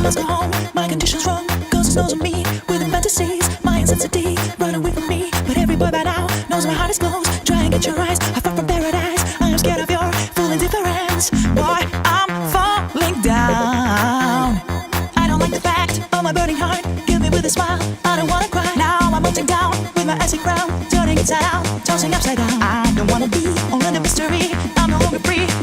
must go home. My condition's wrong, cause it's knows on me. With the fantasies, my intensity, run away from me. But every boy by now knows my heart is closed. Try and get your eyes, I fall from paradise. I am scared of your full indifference. Boy, I'm falling down. I don't like the fact of my burning heart. Kill me with a smile, I don't wanna cry. Now I'm melting down with my icy crown, turning inside out, tossing upside down. I don't wanna be only the mystery, I'm no longer free.